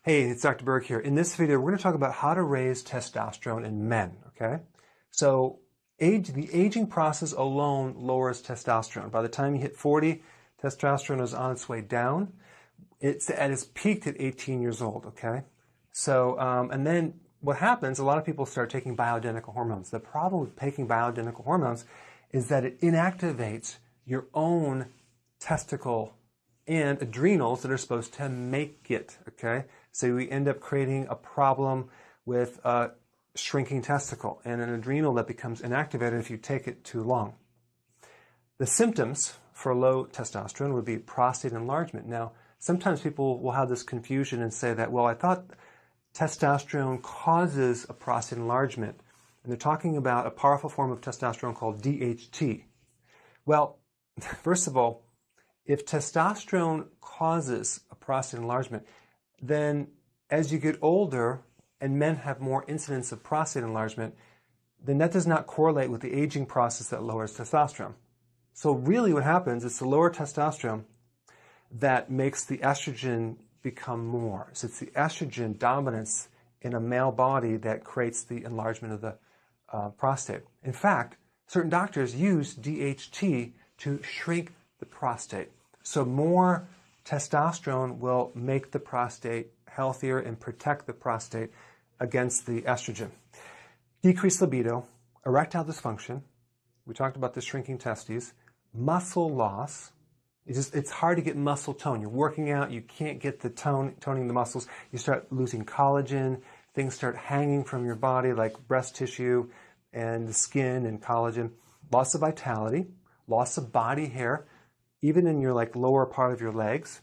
Hey, it's Dr. Berg here. In this video, we're going to talk about how to raise testosterone in men, okay? So the aging process alone lowers testosterone. By the time you hit 40, testosterone is on its way down. It's at its peak at 18 years old, okay? So, and then what happens, a lot of people start taking bioidentical hormones. The problem with taking bioidentical hormones is that it inactivates your own testicle and adrenals that are supposed to make it, okay? So we end up creating a problem with a shrinking testicle and an adrenal that becomes inactivated if you take it too long. The symptoms for low testosterone would be prostate enlargement. Now, sometimes people will have this confusion and say that, well, I thought testosterone causes a prostate enlargement. And they're talking about a powerful form of testosterone called DHT. Well, first of all, if testosterone causes a prostate enlargement, then as you get older and men have more incidence of prostate enlargement, then that does not correlate with the aging process that lowers testosterone. So really what happens is the lower testosterone that makes the estrogen become more. So it's the estrogen dominance in a male body that creates the enlargement of the prostate. In fact, certain doctors use DHT to shrink the prostate. So more testosterone will make the prostate healthier and protect the prostate against the estrogen. Decreased libido, erectile dysfunction, we talked about the shrinking testes, muscle loss. It's hard to get muscle tone. You're working out, you can't get the toning the muscles. You start losing collagen, things start hanging from your body like breast tissue and the skin and collagen. Loss of vitality, loss of body hair, even in your lower part of your legs.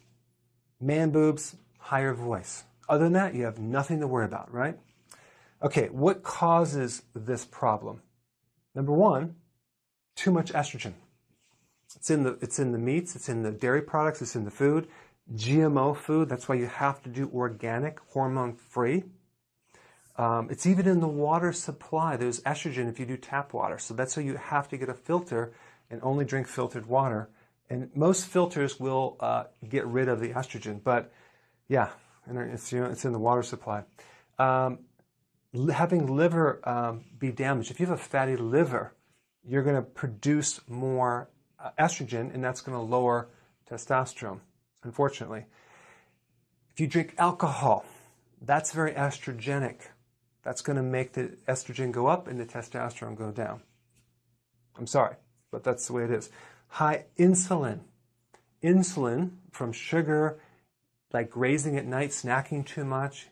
Man boobs, higher voice. Other than that, you have nothing to worry about, right? Okay, what causes this problem? Number one, too much estrogen. It's in the meats, it's in the dairy products, it's in the food. GMO food, that's why you have to do organic, hormone-free. It's even in the water supply. There's estrogen if you do tap water. So that's why you have to get a filter and only drink filtered water. And most filters will get rid of the estrogen. But yeah, it's in the water supply. Having liver be damaged. If you have a fatty liver, you're going to produce more estrogen, and that's going to lower testosterone, unfortunately. If you drink alcohol, that's very estrogenic. That's going to make the estrogen go up and the testosterone go down. I'm sorry, but that's the way it is. High insulin. Insulin from sugar, like grazing at night, snacking too much.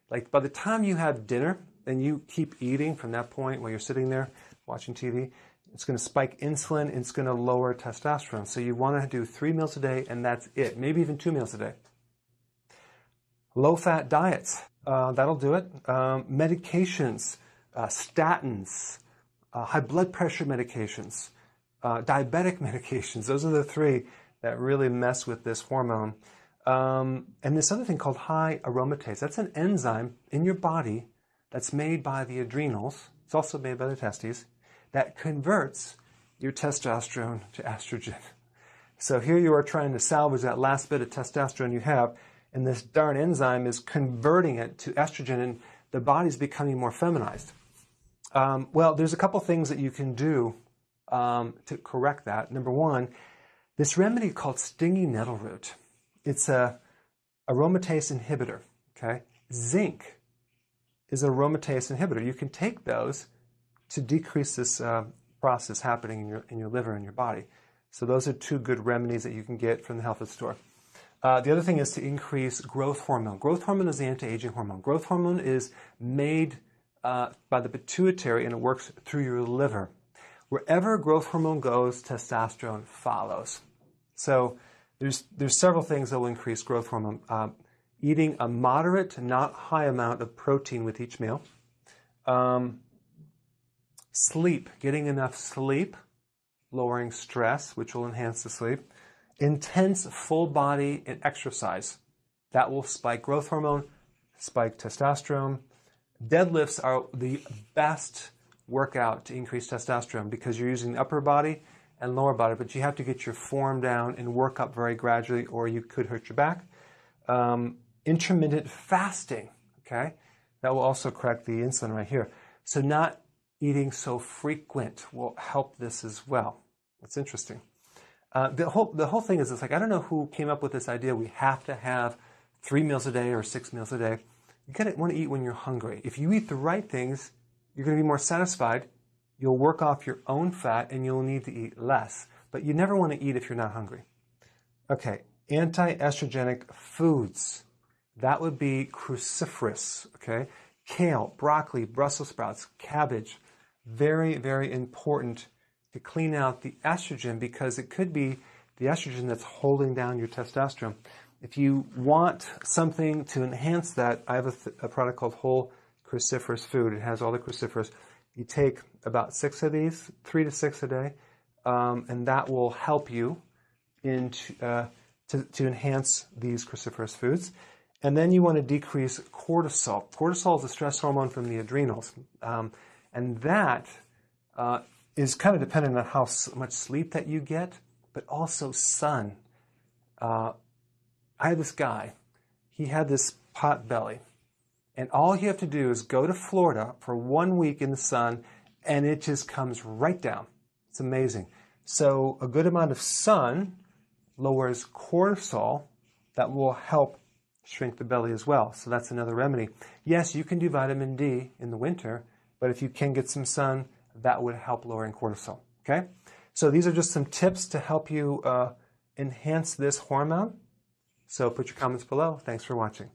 Like by the time you have dinner and you keep eating from that point while you're sitting there watching TV, it's going to spike insulin and it's going to lower testosterone. So you want to do 3 meals a day and that's it. Maybe even 2 meals a day. Low-fat diets. That'll do it. Medications, statins, high blood pressure medications, diabetic medications. Those are the 3 that really mess with this hormone. And this other thing called high aromatase. That's an enzyme in your body that's made by the adrenals. It's also made by the testes that converts your testosterone to estrogen. So here you are trying to salvage that last bit of testosterone you have, and this darn enzyme is converting it to estrogen, and the body's becoming more feminized. Well, there's a couple things that you can do to correct that. Number one, this remedy called stinging nettle root. It's a aromatase inhibitor, okay? Zinc is an aromatase inhibitor. You can take those to decrease this process happening in your liver and your body. So those are 2 good remedies that you can get from the health food store. The other thing is to increase growth hormone. Growth hormone is the anti-aging hormone. Growth hormone is made by the pituitary and it works through your liver. Wherever growth hormone goes, testosterone follows. So there's several things that will increase growth hormone. Eating a moderate, not high amount of protein with each meal. Sleep, getting enough sleep, lowering stress, which will enhance the sleep. Intense full body and exercise. That will spike growth hormone, spike testosterone. Deadlifts are the best workout to increase testosterone because you're using the upper body and lower body, but you have to get your form down and work up very gradually or you could hurt your back. intermittent fasting, okay? That will also correct the insulin right here. So not eating so frequent will help this as well. That's interesting. The whole thing is, it's like, I don't know who came up with this idea. We have to have 3 meals a day or 6 meals a day. You gotta want to eat when you're hungry. If you eat the right things, you're going to be more satisfied. You'll work off your own fat and you'll need to eat less. But you never want to eat if you're not hungry. Okay, anti-estrogenic foods. That would be cruciferous, okay? Kale, broccoli, Brussels sprouts, cabbage. Very, very important to clean out the estrogen, because it could be the estrogen that's holding down your testosterone. If you want something to enhance that, I have a product called Whole Cruciferous Food. It has all the cruciferous. You take about 6 of these, 3 to 6 a day, and that will help you to enhance these cruciferous foods. And then you want to decrease cortisol. Cortisol is a stress hormone from the adrenals, and that is kind of dependent on how much sleep that you get, but also sun. I had this guy, he had this pot belly, and all you have to do is go to Florida for 1 week in the sun, and it just comes right down. It's amazing. So a good amount of sun lowers cortisol. That will help shrink the belly as well. So that's another remedy. Yes, you can do vitamin D in the winter, but if you can get some sun, that would help lowering cortisol. Okay? So these are just some tips to help you enhance this hormone. So put your comments below. Thanks for watching.